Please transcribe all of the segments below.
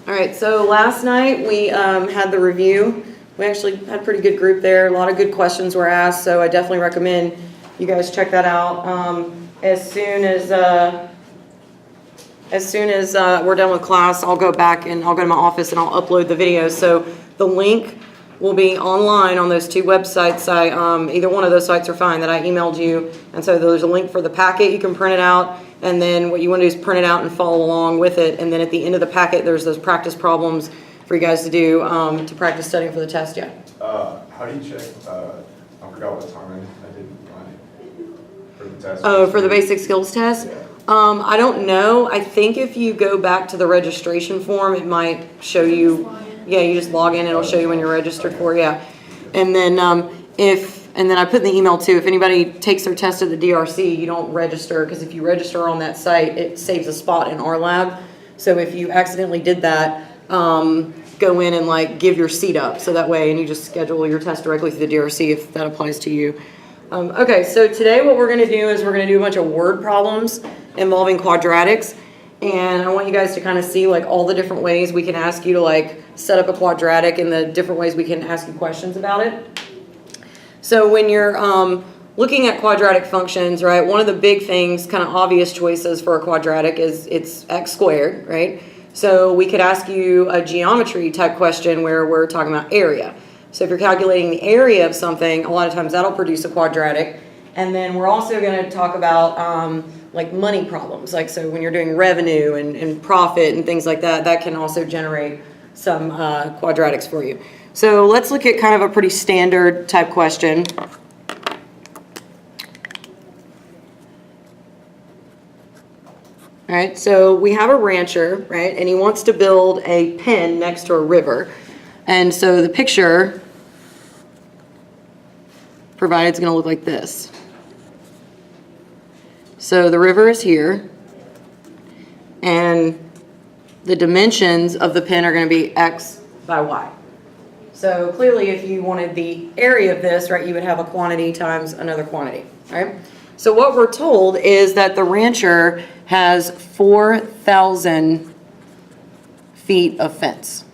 All right, so last night we had the review. We actually had a pretty good group there. A lot of good questions were asked, so I definitely recommend you guys check that out. As soon as we're done with class, I'll go back and I'll go to my office and I'll upload the videos. So the link will be online on those two websites. Either one of those sites are fine that I emailed you. And so there's a link for the packet. You can print it out. And then what you want to do is print it out and follow along with it. And then at the end of the packet, there's those practice problems for you guys to do to practice studying for the test. Yeah. How do you check? I forgot what time I did mine for the test. Oh, for the basic skills test? Yeah. I don't know. I think if you go back to the registration form, it might show you. Yeah, you just log in. It'll show you when you're registered for. Yeah. And then and then I put in the email too, if anybody takes their test at the DRC, you don't register, because if you register on that site, it saves a spot in our lab. So if you accidentally did that, go in and like give your seat up. So that way, and you just schedule your test directly through the DRC if that applies to you. Okay, so today what we're going to do is we're going to do a bunch of word problems involving quadratics. And I want you guys to kind of see like all the different ways we can ask you to like set up a quadratic and the different ways we can ask you questions about it. So when you're looking at quadratic functions, right, one of the big things, kind of obvious choices for a quadratic is it's x squared, right? So we could ask you a geometry type question where we're talking about area. So if you're calculating the area of something, a lot of times that'll produce a quadratic. And then we're also going to talk about like money problems. Like so when you're doing revenue and profit and things like that, that can also generate some quadratics for you. So let's look at kind of a pretty standard type question. All right, so we have a rancher, right, and he wants to build a pen next to a river. And so the picture provided is going to look like this. So the river is here, and the dimensions of the pen are going to be x by y. So clearly if you wanted the area of this, right, you would have a quantity times another quantity, right? So what we're told is that the rancher has 4,000 feet of fence.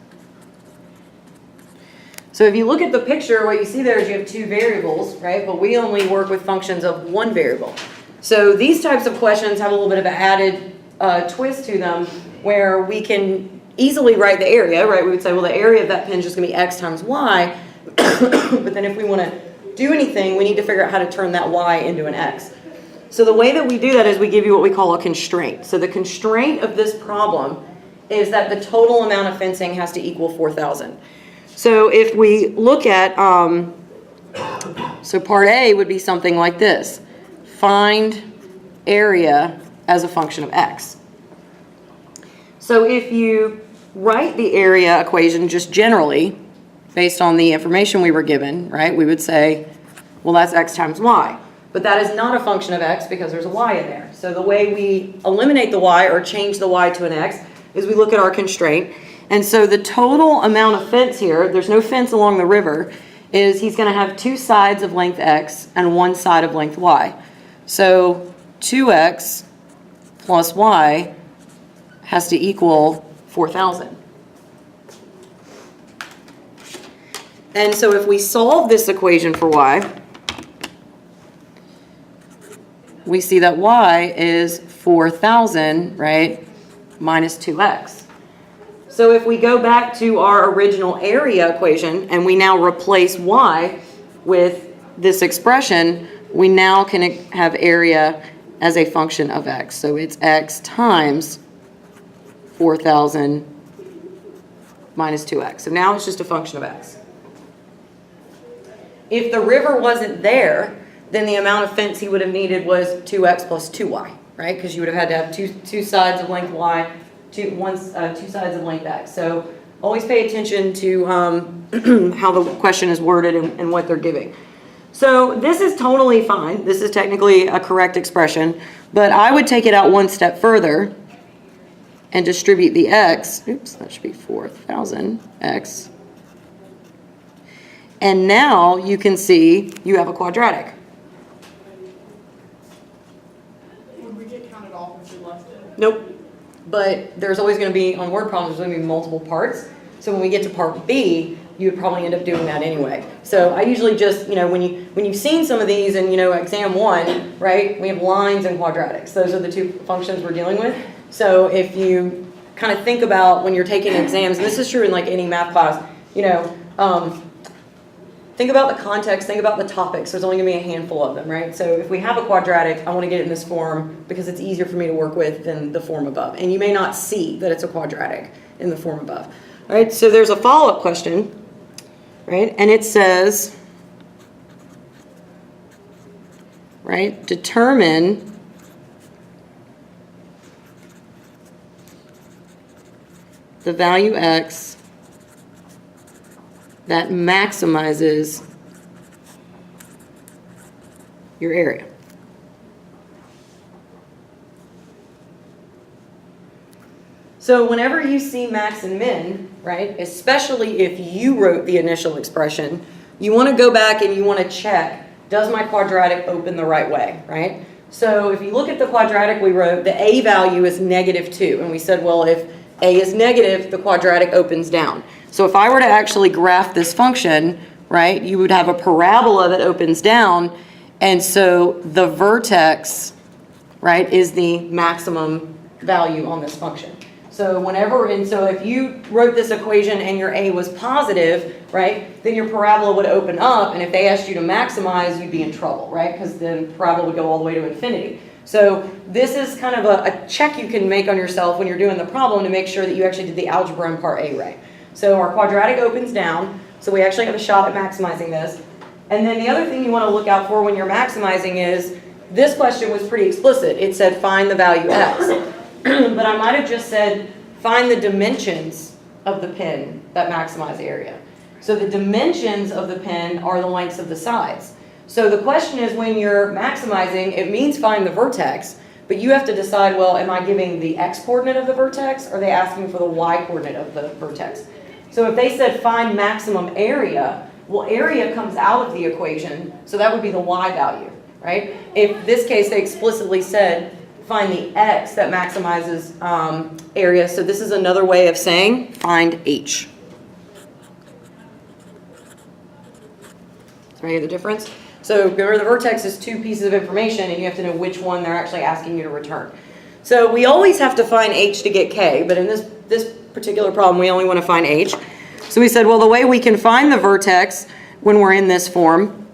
So if you look at the picture, what you see there is you have two variables, right? But we only work with functions of one variable. So these types of questions have a little bit of an added twist to them where we can easily write the area, right? We would say, well, the area of that pen is just going to be x times y. But then if we want to do anything, we need to figure out how to turn that y into an x. So the way that we do that is we give you what we call a constraint. So the constraint of this problem is that the total amount of fencing has to equal 4,000. So if we look at, so part A would be something like this. Find area as a function of x. So if you write the area equation just generally, based on the information we were given, right, we would say, well, that's x times y. But that is not a function of x because there's a y in there. So the way we eliminate the y or change the y to an x is we look at our constraint. And so the total amount of fence here, there's no fence along the river, is he's going to have two sides of length x and one side of length y. So 2x plus y has to equal 4,000. And so if we solve this equation for y, we see that y is 4,000, right, minus 2x. So if we go back to our original area equation and we now replace y with this expression, we now can have area as a function of x. So it's x times 4,000 minus 2x. So now it's just a function of x. If the river wasn't there, then the amount of fence he would have needed was 2x plus 2y, right? Because you would have had to have two sides of length y, two sides of length x. So always pay attention to how the question is worded and what they're giving. So this is totally fine. This is technically a correct expression, but I would take it out one step further and distribute the x. Oops, that should be 4,000 x. And now you can see you have a quadratic. Would we get counted off if we left it? Nope. but there's always going to be, on word problems, there's going to be multiple parts. So when we get to part B, you would probably end up doing that anyway. So I usually just, when you've seen some of these in, exam 1, right, we have lines and quadratics. Those are the two functions we're dealing with. So if you kind of think about when you're taking exams, and this is true in like any math class, think about the context, think about the topics. There's only going to be a handful of them, right? So if we have a quadratic, I want to get it in this form because it's easier for me to work with than the form above. And you may not see that it's a quadratic in the form above. All right, so there's a follow-up question, right? And it says, right, determine the value x that maximizes your area. So whenever you see max and min, right, especially if you wrote the initial expression, you want to go back and you want to check, does my quadratic open the right way, right? So if you look at the quadratic we wrote, the a value is -2. And we said, well, if a is negative, the quadratic opens down. So if I were to actually graph this function, right, you would have a parabola that opens down. And so the vertex, right, is the maximum value on this function. So so if you wrote this equation and your a was positive, right, then your parabola would open up, and if they asked you to maximize, you'd be in trouble, right, because then the parabola would go all the way to infinity. So this is kind of a check you can make on yourself when you're doing the problem to make sure that you actually did the algebra in part A right. So our quadratic opens down, so we actually have a shot at maximizing this. And then the other thing you want to look out for when you're maximizing is, this question was pretty explicit. It said find the value x. But I might have just said, find the dimensions of the pin that maximize the area. So the dimensions of the pin are the lengths of the sides. So the question is, when you're maximizing, it means find the vertex, but you have to decide, well, am I giving the x coordinate of the vertex, or are they asking for the y coordinate of the vertex? So if they said find maximum area, well, area comes out of the equation, so that would be the y value, right? If this case they explicitly said, find the x that maximizes area. So this is another way of saying find h. So you get the difference? So remember, the vertex is two pieces of information, and you have to know which one they're actually asking you to return. So we always have to find h to get k, but in this particular problem, we only want to find h. So we said, well, the way we can find the vertex when we're in this form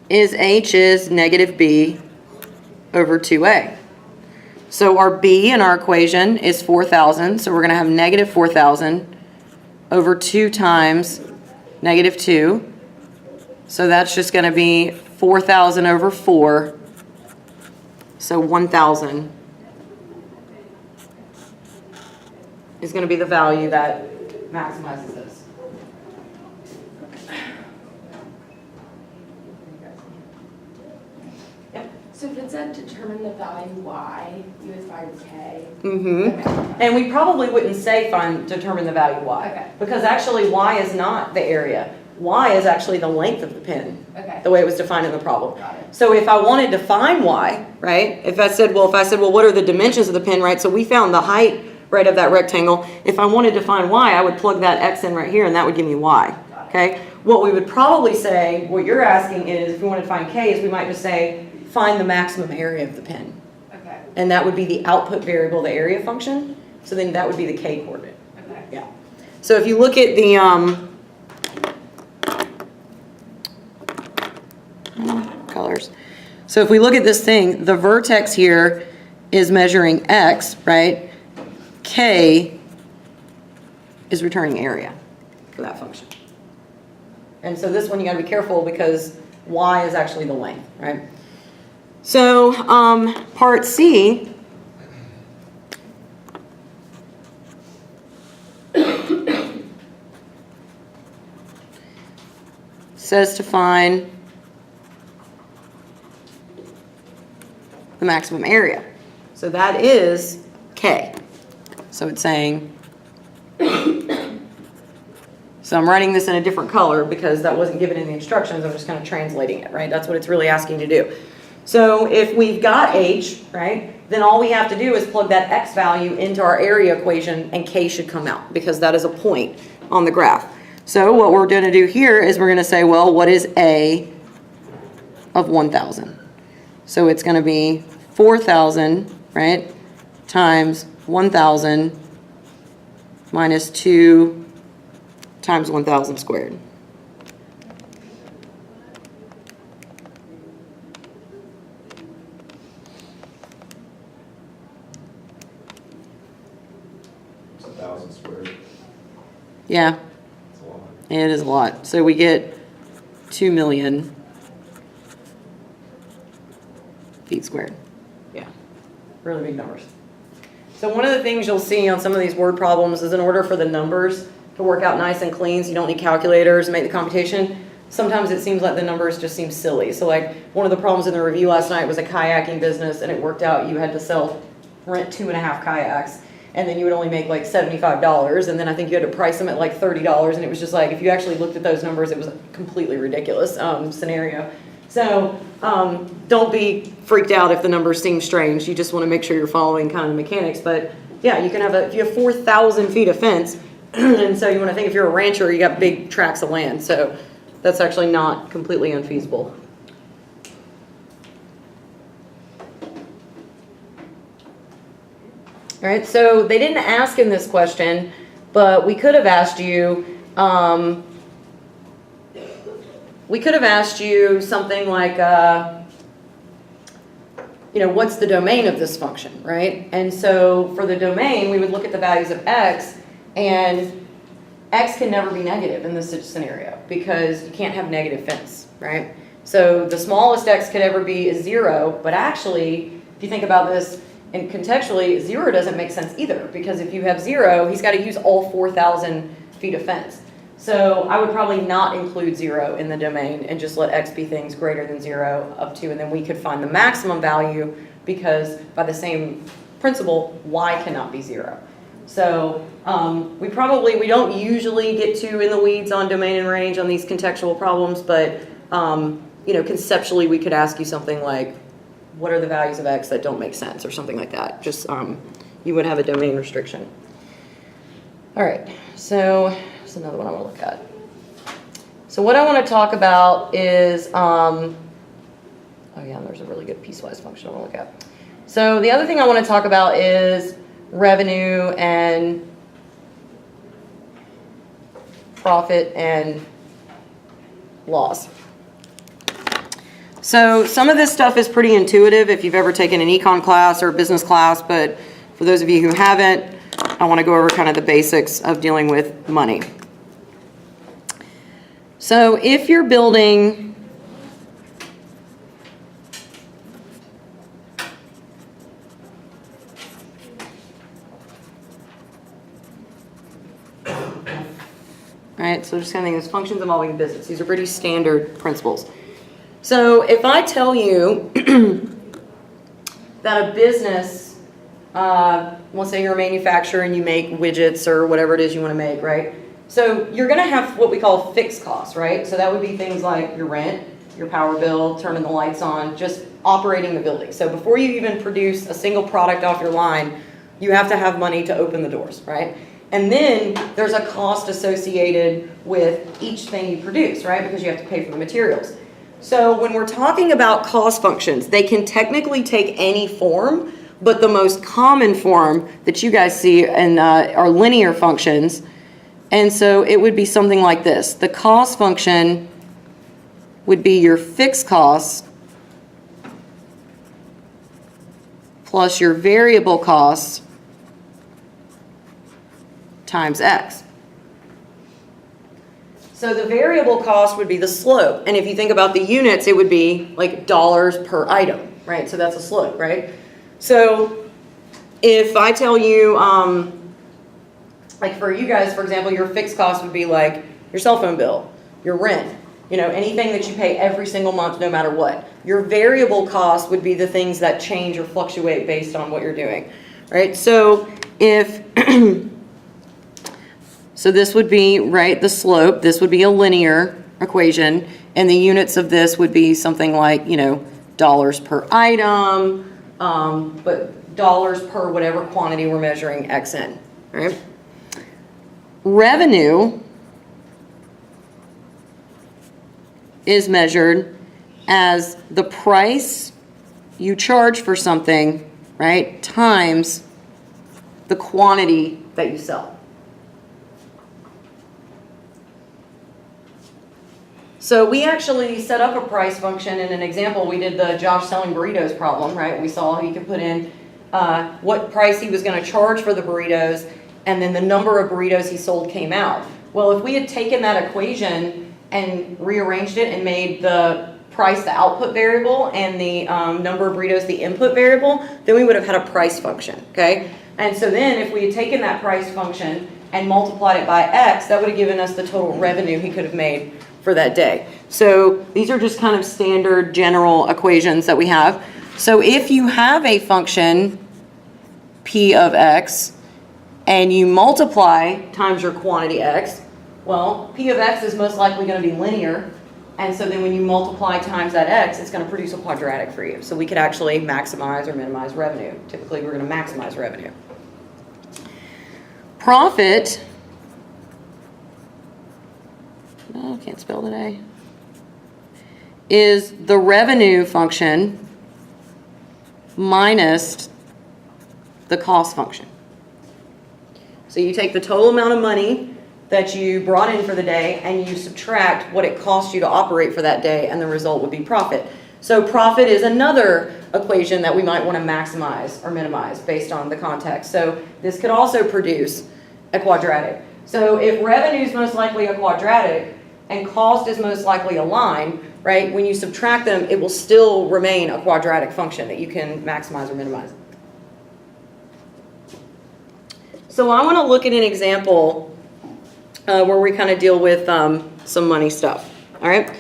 is h is -b over 2a. So our b in our equation is 4,000. So we're going to have -4,000 over 2 times -2. So that's just going to be 4,000 over 4. So 1,000 is going to be the value that maximizes this. So if it said determine the value y, you would find k. Mm-hmm. Okay. And we probably wouldn't say determine the value y. Okay. Because actually y is not the area. Y is actually the length of the pin. Okay. The way it was defined in the problem. Got it. So if I wanted to find y, right? If I said, well, what are the dimensions of the pin, right? So we found the height, right, of that rectangle. If I wanted to find y, I would plug that x in right here, and that would give me y. Okay. What we would probably say, what you're asking is, if we wanted to find k, is we might just say, find the maximum area of the pin. Okay. And that would be the output variable, the area function. So then that would be the k coordinate. Okay. Yeah. So if you look at the colors. So if we look at this thing, the vertex here is measuring x, right? K is returning area for that function. And so this one you got to be careful because y is actually the length, right? So part C says to find the maximum area. So that is K. So it's saying, so I'm writing this in a different color because that wasn't given in the instructions. I'm just kind of translating it, right? That's what it's really asking to do. So if we've got H, right, then all we have to do is plug that X value into our area equation and K should come out because that is a point on the graph. So what we're going to do here is we're going to say, well, what is A of 1,000? So it's going to be 4,000, right, times 1,000 minus 2 times 1,000 squared. It's 1,000 squared. Yeah, It's a lot. it is a lot. So we get 2 million feet squared. Yeah, really big numbers. So one of the things you'll see on some of these word problems is in order for the numbers to work out nice and clean, so you don't need calculators to make the computation, sometimes it seems like the numbers just seem silly. So like one of the problems in the review last night was a kayaking business, and it worked out you had to rent 2.5 kayaks, and then you would only make like $75, and then I think you had to price them at like $30, and it was just like, if you actually looked at those numbers, it was a completely ridiculous scenario. So don't be freaked out if the numbers seem strange. You just want to make sure you're following kind of the mechanics. But yeah, you can have if you have 4,000 feet of fence, and so you want to think if you're a rancher, you got big tracts of land. So that's actually not completely unfeasible. All right, so they didn't ask in this question, but we could have asked you, something like, what's the domain of this function, right? And so for the domain, we would look at the values of x, and x can never be negative in this scenario because you can't have negative fence, right? So the smallest x could ever be is 0, but actually, if you think about this, and contextually, 0 doesn't make sense either, because if you have 0, he's got to use all 4,000 feet of fence. So I would probably not include 0 in the domain and just let x be things greater than 0 up to, and then we could find the maximum value because by the same principle, y cannot be 0. So we don't usually get too in the weeds on domain and range on these contextual problems, but conceptually we could ask you something like, what are the values of x that don't make sense, or something like that. Just you would have a domain restriction. All right, so here's another one I want to look at. So what I want to talk about is, oh yeah, there's a really good piecewise function I want to look at. So the other thing I want to talk about is revenue and profit and loss. So some of this stuff is pretty intuitive if you've ever taken an econ class or business class, but for those of you who haven't, I want to go over kind of the basics of dealing with money. So if you're building right, so just kind of think of functions involving business. These are pretty standard principles. So if I tell you that a business, let's say you're a manufacturer and you make widgets or whatever it is you want to make, right? So you're going to have what we call fixed costs, right? So that would be things like your rent, your power bill, turning the lights on, just operating the building. So before you even produce a single product off your line, you have to have money to open the doors, right? And then there's a cost associated with each thing you produce, right? Because you have to pay for the materials. So when we're talking about cost functions, they can technically take any form, but the most common form that you guys see are linear functions. And so it would be something like this. The cost function would be your fixed costs plus your variable costs times x. So the variable cost would be the slope. And if you think about the units, it would be like dollars per item, right? So that's a slope, right? So if I tell you, like for you guys, for example, your fixed cost would be like your cell phone bill, your rent, anything that you pay every single month no matter what. Your variable cost would be the things that change or fluctuate based on what you're doing, right? So if so this would be, right, the slope. This would be a linear equation, and the units of this would be something like, dollars per item, but dollars per whatever quantity we're measuring X in, right? Revenue is measured as the price you charge for something, right, times the quantity that you sell. So we actually set up a price function in an example. We did the Josh selling burritos problem, right? We saw he could put in what price he was going to charge for the burritos, and then the number of burritos he sold came out. Well, if we had taken that equation and rearranged it and made the price the output variable and the number of burritos the input variable, then we would have had a price function, okay? And so then if we had taken that price function and multiplied it by X, that would have given us the total revenue he could have made for that day. So these are just kind of standard general equations that we have. So if you have a function P of X and you multiply times your quantity X, well, P of X is most likely going to be linear. And so then when you multiply times that X, it's going to produce a quadratic for you. So we could actually maximize or minimize revenue. Typically, we're going to maximize revenue. Profit, no, can't spell today, is the revenue function minus the cost function. So you take the total amount of money that you brought in for the day and you subtract what it cost you to operate for that day, and the result would be profit. So profit is another equation that we might want to maximize or minimize based on the context. So this could also produce a quadratic. So if revenue is most likely a quadratic and cost is most likely a line, right, when you subtract them, it will still remain a quadratic function that you can maximize or minimize. So I want to look at an example where we kind of deal with some money stuff, all right?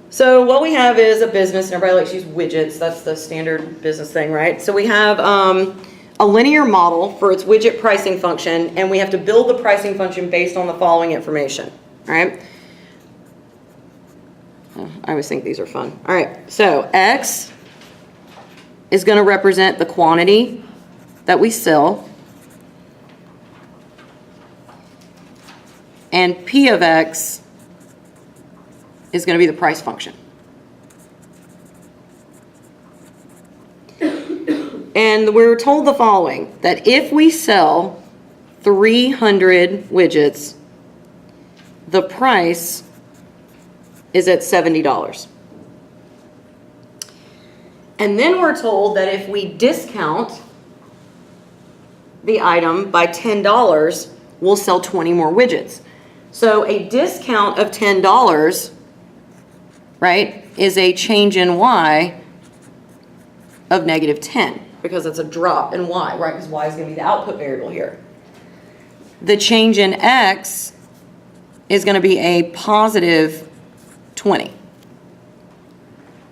So what we have is a business, and everybody likes to use widgets. That's the standard business thing, right? So we have a linear model for its widget pricing function, and we have to build the pricing function based on the following information, all right? I always think these are fun. All right, so X is going to represent the quantity that we sell, and P of X is going to be the price function. And we're told the following, that if we sell 300 widgets, the price is at $70. And then we're told that if we discount the item by $10, we'll sell 20 more widgets. So a discount of $10, right, is a change in Y of negative 10, because it's a drop in Y, right, because Y is going to be the output variable here. The change in X is going to be a positive 20.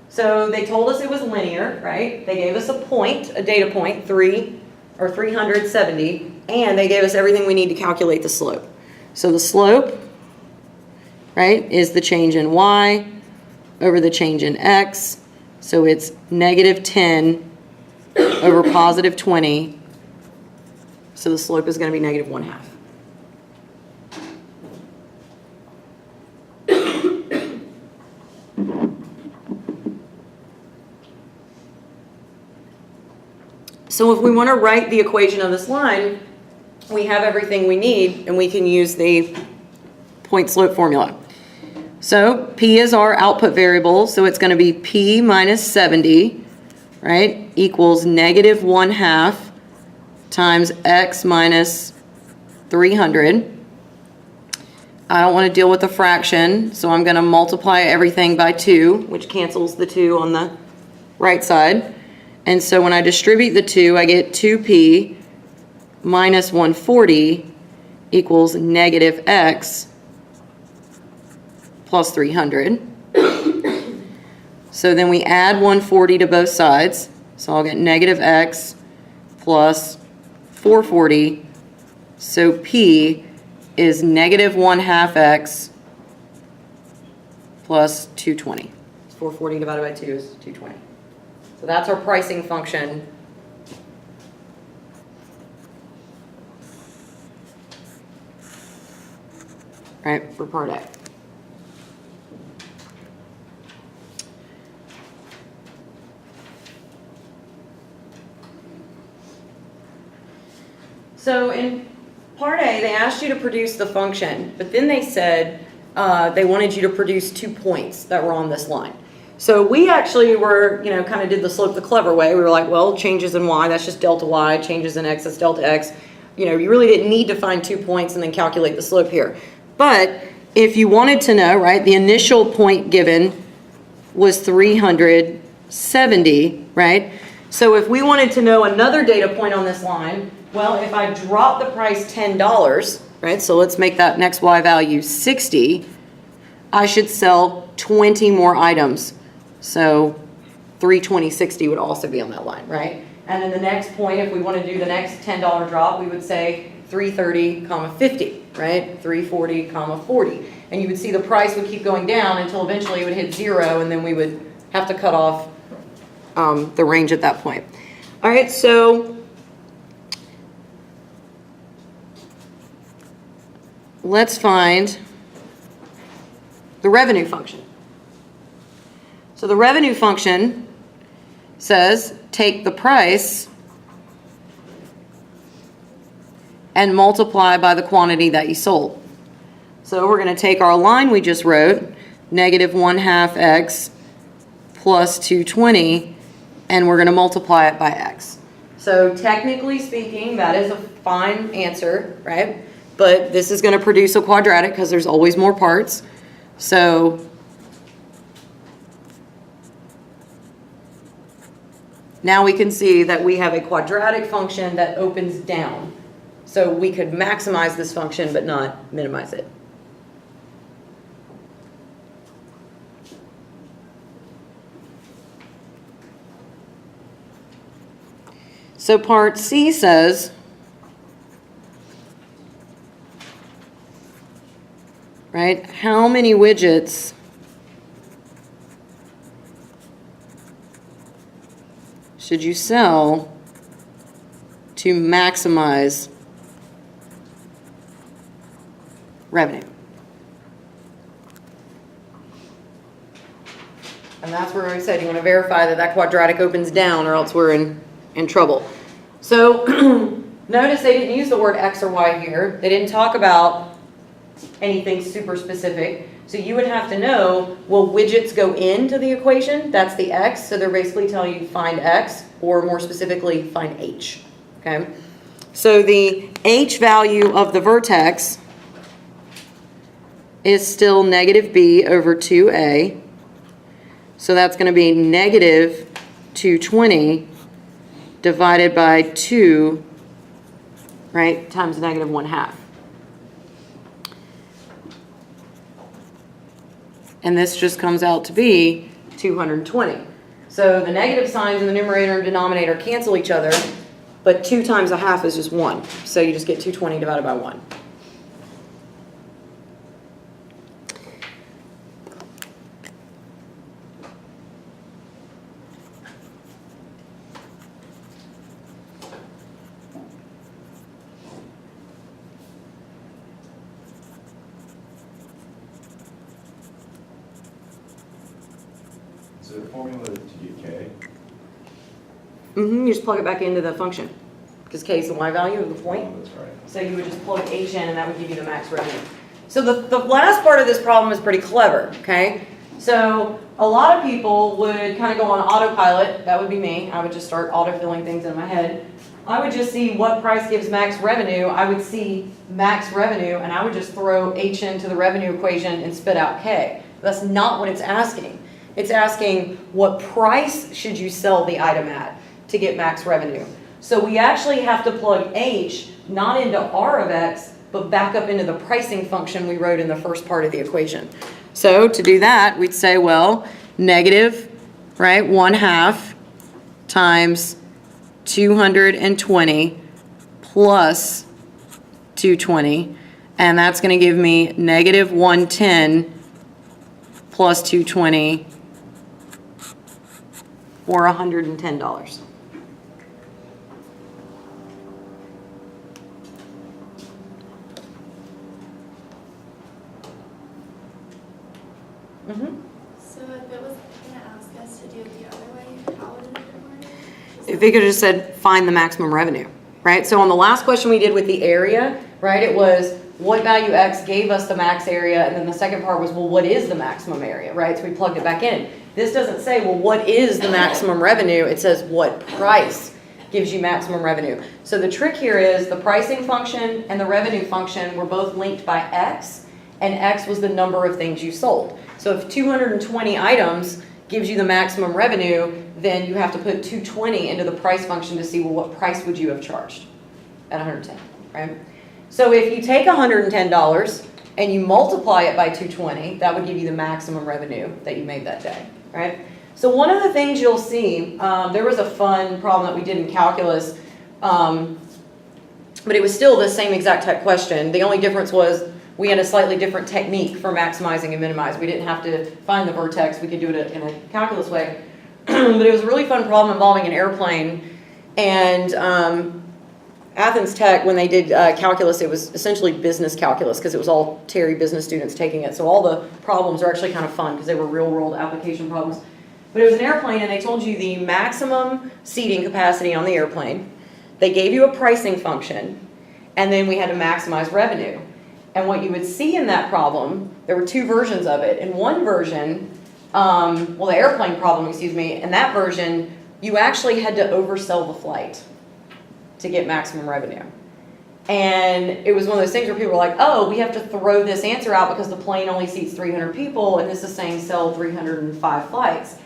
So they told us it was linear, right? They gave us a point, a data point, 370, and they gave us everything we need to calculate the slope. So the slope, right, is the change in Y over the change in X. So it's negative 10 over positive 20. So the slope is going to be negative 1/2. So if we want to write the equation of this line, we have everything we need, and we can use the point slope formula. So P is our output variable, so it's going to be P minus 70, right, equals negative 1/2 times X minus 300. I don't want to deal with a fraction, so I'm going to multiply everything by 2, which cancels the 2 on the right side. And so when I distribute the 2, I get 2P minus 140 equals negative X plus 300. So then we add 140 to both sides. So I'll get negative X plus 440. So P is negative 1/2 X plus 220. 440 divided by 2 is 220. So that's our pricing function. Right, for part A. So in part A, they asked you to produce the function, but then they said they wanted you to produce 2 points that were on this line. So we actually were, kind of did the slope the clever way. We were like, well, changes in y, that's just delta y, changes in x, that's delta x. You really didn't need to find 2 points and then calculate the slope here. But if you wanted to know, right, the initial point given was 370, right? So if we wanted to know another data point on this line, well, if I drop the price $10, right, so let's make that next y value 60, I should sell 20 more items. So 320.60 would also be on that line, right? And then the next point, if we want to do the next $10 drop, we would say 330, 50, right? 340, 40. And you would see the price would keep going down until eventually it would hit 0, and then we would have to cut off the range at that point. All right, so let's find the revenue function. So the revenue function says take the price and multiply by the quantity that you sold. So we're going to take our line we just wrote, negative 1/2 x plus 220, and we're going to multiply it by x. So technically speaking, that is a fine answer, right? But this is going to produce a quadratic because there's always more parts. So now we can see that we have a quadratic function that opens down. So we could maximize this function but not minimize it. So part C says, right, how many widgets should you sell to maximize revenue? And that's where we said you want to verify that that quadratic opens down, or else we're in trouble. So notice they didn't use the word x or y here. They didn't talk about anything super specific. So you would have to know, will widgets go into the equation? That's the x. So they're basically telling you find x, or more specifically, find h. Okay. So the h value of the vertex is still negative b over 2a. So that's going to be negative 220 divided by 2, right, times negative 1/2. And this just comes out to be 220. So the negative signs in the numerator and denominator cancel each other, but 2 times 1/2 is just 1. So you just get 220 divided by 1. Is there a formula to get K? You just plug it back into the function, because K is the y value of the point. Oh, that's right. So you would just plug H in, and that would give you the max revenue. So the last part of this problem is pretty clever, okay? So a lot of people would kind of go on autopilot. That would be me. I would just start autofilling things in my head. I would just see what price gives max revenue. I would see max revenue, and I would just throw H into the revenue equation and spit out K. That's not what it's asking. It's asking what price should you sell the item at to get max revenue. So we actually have to plug H not into R of X, but back up into the pricing function we wrote in the first part of the equation. So to do that, we'd say, well, negative, right, 1/2 times 220 plus 220, and that's going to give me negative 110 plus 220, or $110? So if it was gonna ask us to do it the other way, how would it have been worded? If it could have just said, find the maximum revenue, right? So on the last question we did with the area, right, it was what value X gave us the max area, and then the second part was, well, what is the maximum area, right? So we plugged it back in. This doesn't say, well, what is the maximum revenue? It says what price gives you maximum revenue. So the trick here is the pricing function and the revenue function were both linked by X, and X was the number of things you sold. So if 220 items gives you the maximum revenue, then you have to put 220 into the price function to see, well, what price would you have charged at 110, right? So if you take $110 and you multiply it by 220, that would give you the maximum revenue that you made that day, right? So one of the things you'll see, there was a fun problem that we did in calculus, but it was still the same exact type question. The only difference was we had a slightly different technique for maximizing and minimize. We didn't have to find the vertex. We could do it in a calculus way. But it was a really fun problem involving an airplane. And Athens Tech, when they did calculus, it was essentially business calculus because it was all Terry business students taking it. So all the problems are actually kind of fun because they were real world application problems. But it was an airplane and they told you the maximum seating capacity on the airplane. They gave you a pricing function and then we had to maximize revenue. And what you would see in that problem, there were two versions of it. In one version, the airplane problem, excuse me, in that version, you actually had to oversell the flight to get maximum revenue. And it was one of those things where people were like, oh, we have to throw this answer out because the plane only seats 300 people and this is saying sell 305 flights.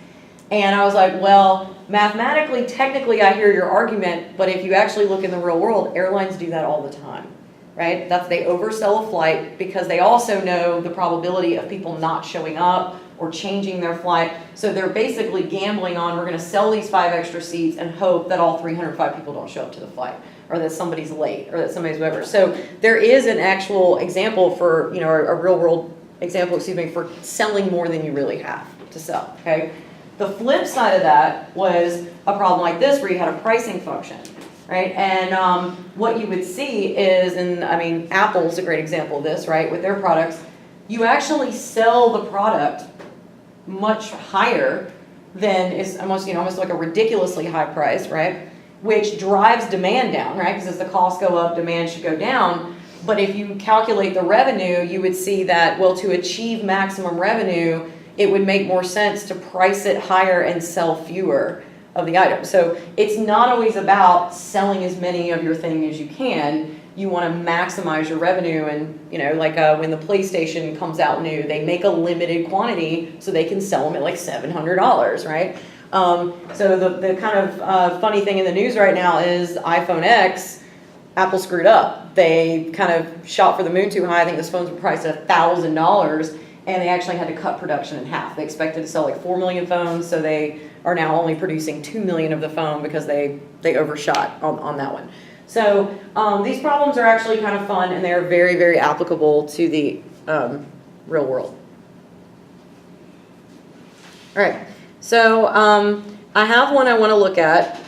And I was like, well, mathematically, technically, I hear your argument, but if you actually look in the real world, airlines do that all the time. Right? They oversell a flight because they also know the probability of people not showing up or changing their flight. So they're basically gambling on, we're going to sell these 5 extra seats and hope that all 305 people don't show up to the flight, or that somebody's late, or that somebody's whatever. So there is an actual example for, a real world example, for selling more than you really have to sell, okay? The flip side of that was a problem like this where you had a pricing function. Right, and what you would see is, Apple's a great example of this, right? With their products, you actually sell the product much higher than is almost like a ridiculously high price, right? Which drives demand down, right? Because as the costs go up, demand should go down. But if you calculate the revenue, you would see that, well, to achieve maximum revenue, it would make more sense to price it higher and sell fewer of the items. So it's not always about selling as many of your thing as you can. You want to maximize your revenue, and when the PlayStation comes out new, they make a limited quantity so they can sell them at like $700, right? So the kind of funny thing in the news right now is iPhone X, Apple screwed up. They kind of shot for the moon too high. I think those phones were priced at $1,000. And they actually had to cut production in half. They expected to sell like 4 million phones, so they are now only producing 2 million of the phone because they overshot on that one. So these problems are actually kind of fun, and they're very, very applicable to the real world. All right, so I have one I want to look at.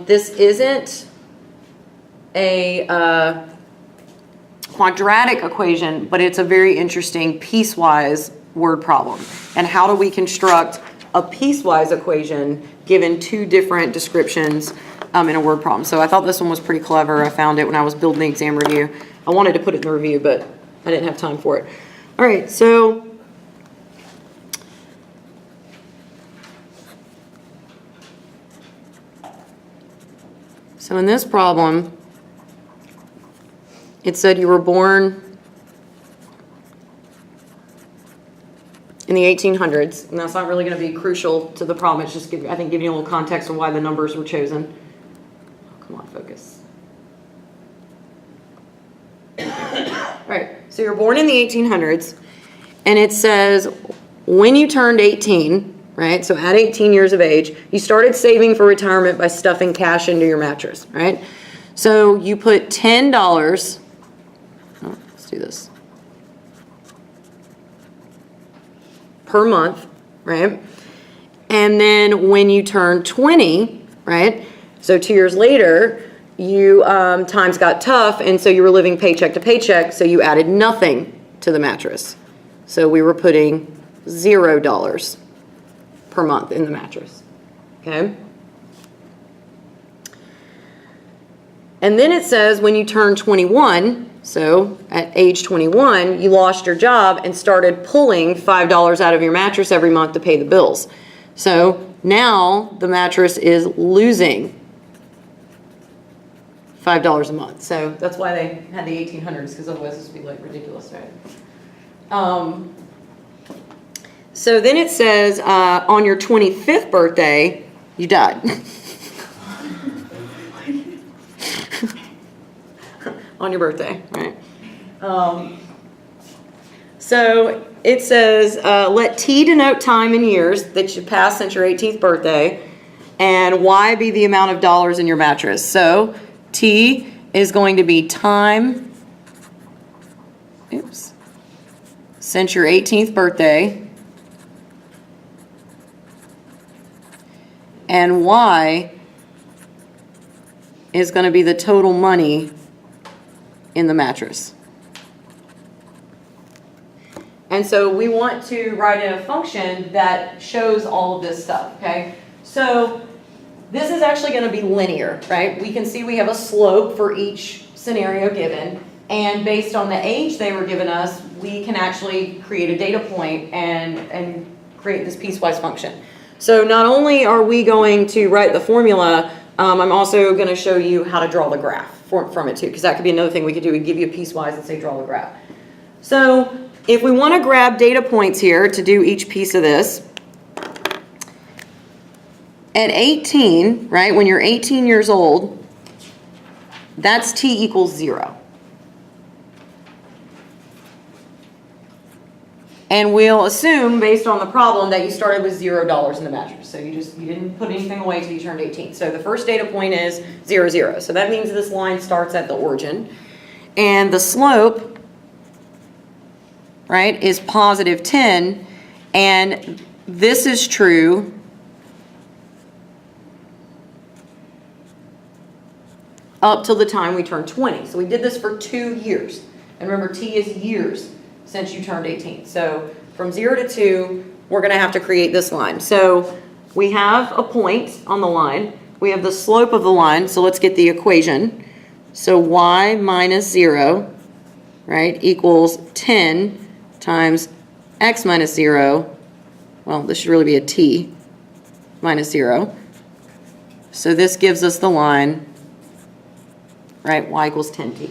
This isn't a quadratic equation, but it's a very interesting piecewise word problem. And how do we construct a piecewise equation given two different descriptions in a word problem? So I thought this one was pretty clever. I found it when I was building the exam review. I wanted to put it in the review, but I didn't have time for it. All right, so in this problem, it said you were born in the 1800s, and that's not really going to be crucial to the problem. It's just, giving you a little context of why the numbers were chosen. Oh, come on, focus. All right, so you're born in the 1800s, and it says when you turned 18, right, so at 18 years of age, you started saving for retirement by stuffing cash into your mattress, right? So you put $10, let's do this, per month, right? And then when you turn 20, right? So 2 years later, you times got tough, and so you were living paycheck to paycheck, so you added nothing to the mattress. So we were putting $0 per month in the mattress, okay? And then it says when you turn 21, so at age 21, you lost your job and started pulling $5 out of your mattress every month to pay the bills. So now the mattress is losing $5 a month. So that's why they had the 1800s, because otherwise this would be like ridiculous, right? So then it says on your 25th birthday, you died. On your birthday, right? So it says, let T denote time in years that you passed since your 18th birthday, and Y be the amount of dollars in your mattress. So T is going to be time, since your 18th birthday, and Y is going to be the total money in the mattress. And so we want to write in a function that shows all of this stuff, okay? So this is actually going to be linear, right? We can see we have a slope for each scenario given, and based on the age they were given us, we can actually create a data point and create this piecewise function. So not only are we going to write the formula, I'm also going to show you how to draw the graph from it too, because that could be another thing we could do. We give you a piecewise and say draw the graph. So if we want to grab data points here to do each piece of this, at 18, right, when you're 18 years old, that's T equals 0. And we'll assume, based on the problem, that you started with $0 in the mattress. So you didn't put anything away until you turned 18. So the first data point is 0, 0. So that means this line starts at the origin. And the slope, right, is positive 10. And this is true up till the time we turn 20. So we did this for 2 years. And remember, T is years since you turned 18. So from 0 to 2, we're going to have to create this line. So we have a point on the line. We have the slope of the line. So let's get the equation. So y minus 0, right, equals 10 times x minus 0. Well, this should really be a t minus 0. So this gives us the line, right, y equals 10t.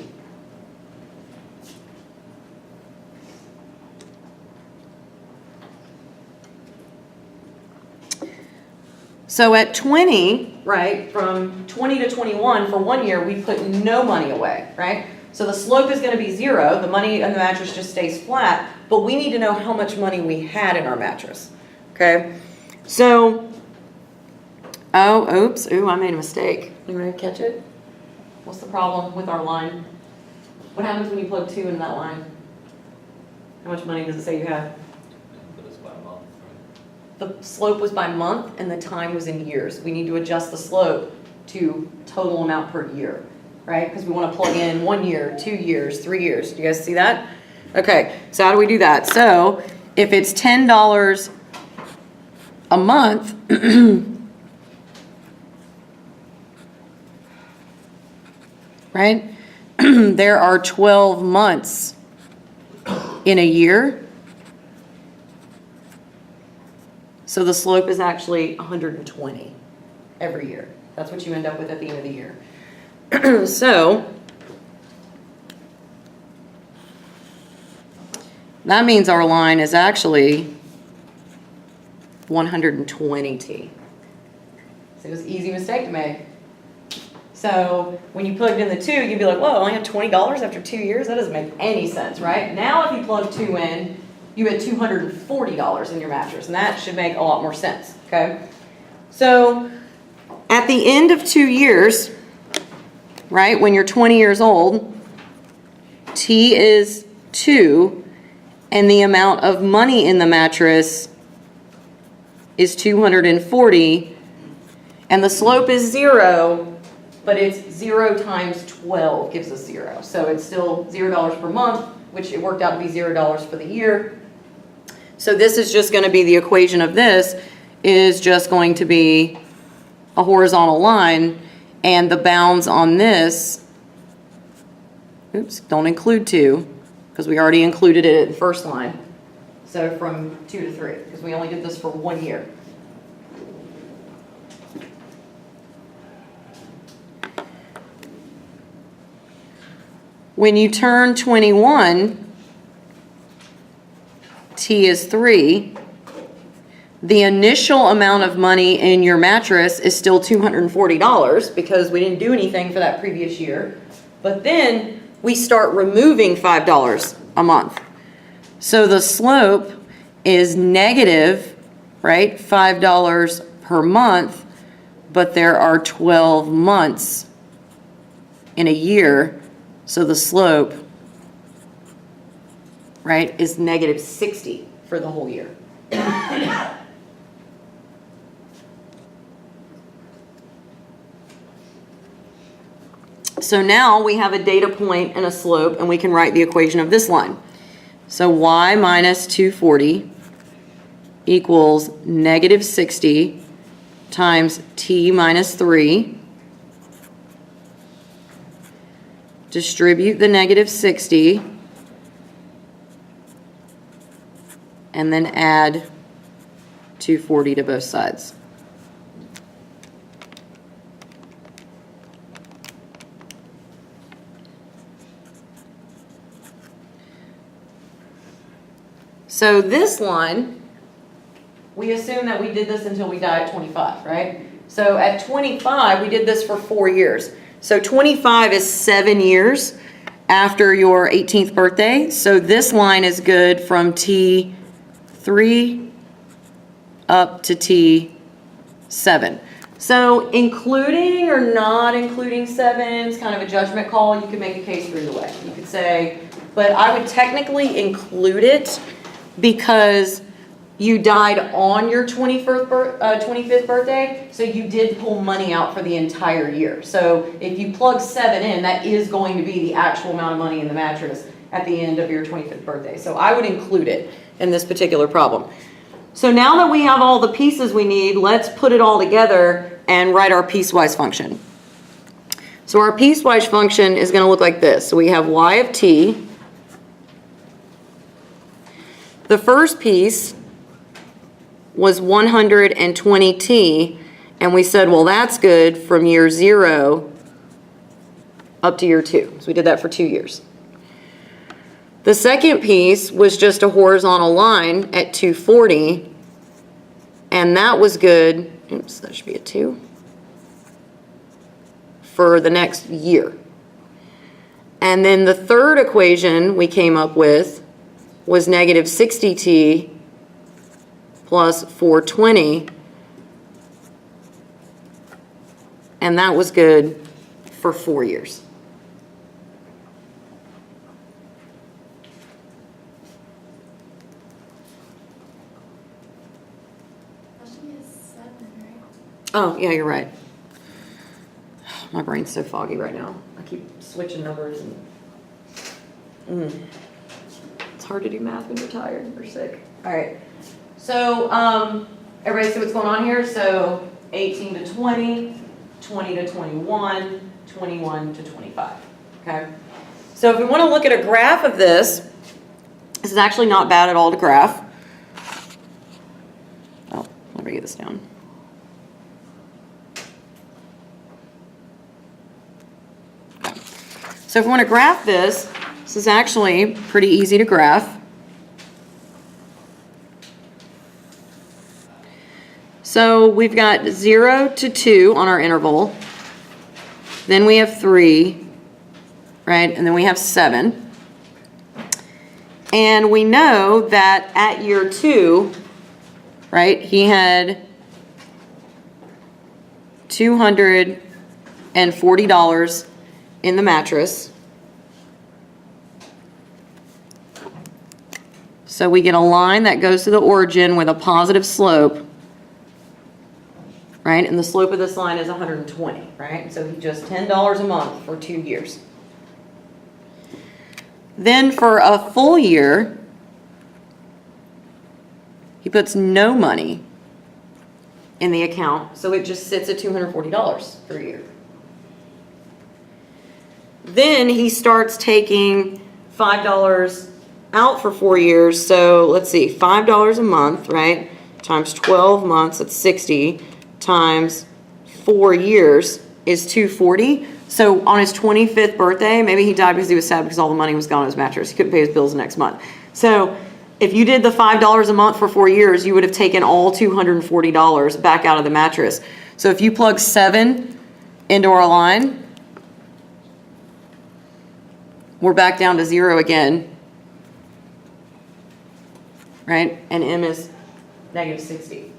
So at 20, right, from 20 to 21 for 1 year, we put no money away, right? So the slope is going to be 0. The money in the mattress just stays flat, but we need to know how much money we had in our mattress, okay? So, ooh, I made a mistake. Anybody catch it? What's the problem with our line? What happens when you plug 2 in that line? How much money does it say you have? The slope was by month and the time was in years. We need to adjust the slope to total amount per year, right? Because we want to plug in 1 year, 2 years, 3 years. Do you guys see that? Okay, so how do we do that? So if it's $10 a month, right? There are 12 months in a year. So the slope is actually 120 every year. That's what you end up with at the end of the year. So that means our line is actually 120T. So it was an easy mistake to make. So when you plugged in the 2, you'd be like, whoa, I only have $20 after 2 years? That doesn't make any sense, right? Now if you plug 2 in, you had $240 in your mattress, and that should make a lot more sense, okay? So at the end of 2 years, right, when you're 20 years old, T is 2, and the amount of money in the mattress is 240, and the slope is 0, but it's 0 times 12 gives us 0. So it's still $0 per month, which it worked out to be $0 for the year. So this is just going to be the equation of this is just going to be a horizontal line, and the bounds on this, oops, don't include 2, because we already included it in the first line. So from 2 to 3, because we only did this for 1 year. When you turn 21, T is 3. The initial amount of money in your mattress is still $240 because we didn't do anything for that previous year. But then we start removing $5 a month. So the slope is negative, right? $5 per month, but there are 12 months in a year. So the slope, right, is negative 60 for the whole year. So now we have a data point and a slope, and we can write the equation of this line. So y minus 240 equals negative 60 times t minus 3. Distribute the negative 60, and then add 240 to both sides. So this line, we assume that we did this until we die at 25, right? So at 25, we did this for 4 years. So 25 is 7 years after your 18th birthday. So this line is good from T3 up to T7. So including or not including 7 is kind of a judgment call. You could make a case for either way. You could say, but I would technically include it because you died on your 25th birthday, so you did pull money out for the entire year. So if you plug 7 in, that is going to be the actual amount of money in the mattress at the end of your 25th birthday. So I would include it in this particular problem. So now that we have all the pieces we need, let's put it all together and write our piecewise function. So our piecewise function is going to look like this. So we have y of t. The first piece was 120t, and we said, well, that's good from year 0 up to year 2. So we did that for 2 years. The second piece was just a horizontal line at 240, and that was good, oops, that should be a 2, for the next year. And then the third equation we came up with was negative 60t plus 420, and that was good for 4 years. Question is 7, right? Oh, yeah, you're right. My brain's so foggy right now. I keep switching numbers and it's hard to do math when you're tired or sick. All right. So everybody see what's going on here? So 18 to 20, 20 to 21, 21 to 25. Okay. So if we want to look at a graph of this, this is actually not bad at all to graph. Oh, let me get this down. Okay. So if we want to graph this is actually pretty easy to graph. So we've got 0 to 2 on our interval. Then we have 3, right? And then we have 7. And we know that at year 2, right, he had $240 in the mattress. So we get a line that goes to the origin with a positive slope. right? And the slope of this line is 120, right? So he just $10 a month for 2 years. Then for a full year, he puts no money in the account, so it just sits at $240 per year. Then he starts taking $5 out for 4 years, so let's see, $5 a month, right? Times 12 months, that's 60, times 4 years is $240. So on his 25th birthday, maybe he died because he was sad because all the money was gone on his mattress. He couldn't pay his bills the next month. So if you did the $5 a month for 4 years, you would have taken all $240 back out of the mattress. So if you plug 7 into our line, we're back down to 0 again, right? And M is negative 60.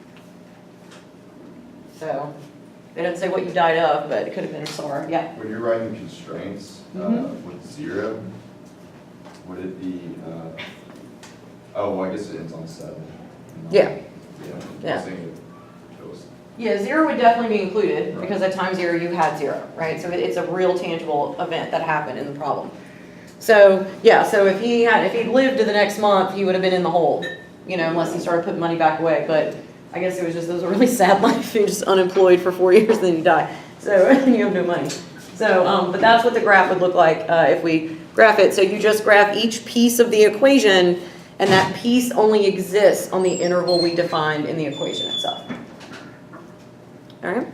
So they didn't say what you died of, but it could have been a SAR. Yeah. When you're writing constraints with 0, would it be, oh, well, I guess it ends on 7. Yeah. Yeah. I think it was- Yeah, 0 would definitely be included because at time 0 you had 0, right? So it's a real tangible event that happened in the problem. So yeah, so if he lived to the next month, he would have been in the hole, you know, unless he started putting money back away. But I guess it was a really sad life. You're just unemployed for 4 years, then you die. So you have no money. So, but that's what the graph would look like if we graph it. So you just graph each piece of the equation, and that piece only exists on the interval we defined in the equation itself. All right?